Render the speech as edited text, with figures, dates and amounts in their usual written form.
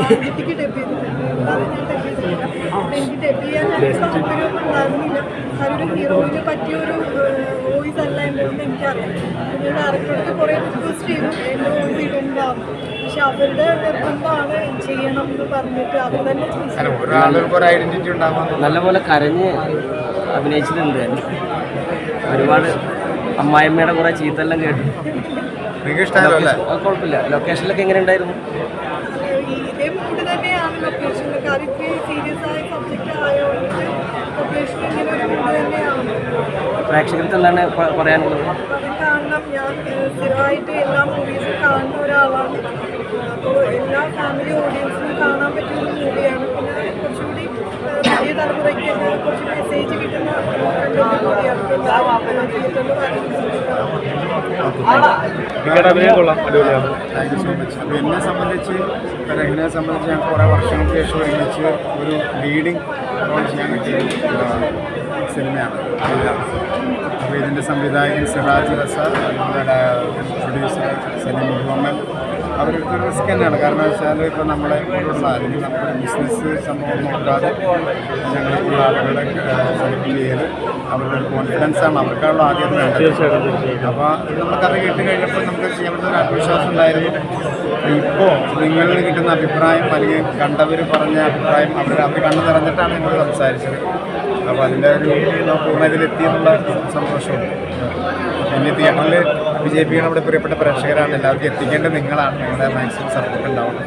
ആൻറ്റിക്ക് debt ചെയ്തിട്ടുണ്ട്. അത് ഞാൻ ഡെബ് ചെയ്തിട്ടില്ല. എനിക്ക് ഡെബ് ചെയ്യാൻ താല്പര്യമൊന്നും ഉണ്ടായിരുന്നില്ല. അതൊരു ഹീറോയിന് പറ്റിയൊരു വോയിസ് അല്ല എന്നുള്ളത് എനിക്കറിയാം. ഞാൻ ഡയറക്ടർക്ക് കുറേ റിക്വസ്റ്റ് ചെയ്തു എൻ്റെ വോയിസ് ഇടണ്ടാവും. പക്ഷെ അവരുടെ നിർബന്ധമാണ് ചെയ്യണം എന്ന് പറഞ്ഞിട്ട് അവർ തന്നെ നല്ലപോലെ കരഞ്ഞ് അഭിനയിച്ചിട്ടുണ്ട്. ഒരുപാട് അമ്മായിമ്മയുടെ കുറെ ചീത്തെല്ലാം കേട്ടു. കുഴപ്പമില്ല. ലൊക്കേഷനിലൊക്കെ എങ്ങനെ ഉണ്ടായിരുന്നു? ഇതേ മൂഡ് തന്നെയാണ് ലൊക്കേഷനിൽ. കാര്യം ഇത്രയും സീരിയസ് ആയ സബ്ജക്റ്റ് ആയതുകൊണ്ട് ലൊക്കേഷൻ ഇങ്ങനെ ഒരു മൂഡ് തന്നെയാണ്. പ്രേക്ഷകർക്ക് എന്താണ് പറയാനുള്ളത്? കാണണം. ഞാൻ സ്ഥിരമായിട്ട് എല്ലാ മൂവീസും കാണുന്ന ഒരാളാണ്. അപ്പോൾ എല്ലാ ഫാമിലി ഓഡിയൻസിനും കാണാൻ പറ്റിയ ഒരു മൂവിയാണ്. പിന്നെ കുറച്ചുകൂടി പുതിയ തലമുറയ്ക്ക് കുറച്ച് മെസ്സേജ് കിട്ടുന്ന മൂവിയാണ്. Thank you so much. അപ്പോൾ എന്നെ സംബന്ധിച്ച് രഹ്നയെ സംബന്ധിച്ച് ഞാൻ കുറേ വർഷങ്ങൾക്ക് ശേഷം ഒരുമിച്ച് ഒരു ലീഡിങ് റോൾ ചെയ്യാൻ പറ്റിയ സിനിമയാണ്. അപ്പോൾ ഇതിൻ്റെ സംവിധായകൻ സിറാജ് റസ, നമ്മുടെ പ്രൊഡ്യൂസർ സലീം മുഹമ്മദ്, അവരെടുത്തൊരു റിസ്ക് തന്നെയാണ്. കാരണം വെച്ചാൽ ഇപ്പോൾ നമ്മളെ കൊണ്ടുള്ള അല്ലെങ്കിൽ നമ്മുടെ ബിസിനസ് സംഭവം നോക്കാതെ ഞങ്ങൾക്കുള്ള ആളുകളെ സെലക്ട് ചെയ്ത് അവരുടെ ഒരു കോൺഫിഡൻസാണ് അവർക്കുള്ള ആദ്യം വേണ്ടത്. അപ്പോൾ നമുക്കത് കേട്ട് കഴിഞ്ഞപ്പോൾ നമുക്ക് ചെയ്യാൻ പറ്റുന്ന ഒരു ആത്മവിശ്വാസം ഉണ്ടായിരുന്നു. ഇപ്പോൾ നിങ്ങളിൽ കിട്ടുന്ന അഭിപ്രായം അല്ലെങ്കിൽ കണ്ടവർ പറഞ്ഞ അഭിപ്രായം അവർ കണ്ണു നിറഞ്ഞിട്ടാണ് നിങ്ങൾ സംസാരിച്ചത്. അപ്പോൾ അതിൻ്റെ ഒരു പൂർണ്ണതയിലെത്തിയെന്നുള്ള സന്തോഷമുണ്ട്. പിന്നെ തിയേറ്ററിൽ വിജയിപ്പിക്കുന്ന നമ്മുടെ പ്രിയപ്പെട്ട പ്രേക്ഷകരാണ്. എല്ലാവർക്കും എത്തിക്കേണ്ടത് നിങ്ങളാണ്. നിങ്ങളുടെ മാക്സിമം സപ്പോർട്ട് ഉണ്ടാവണം.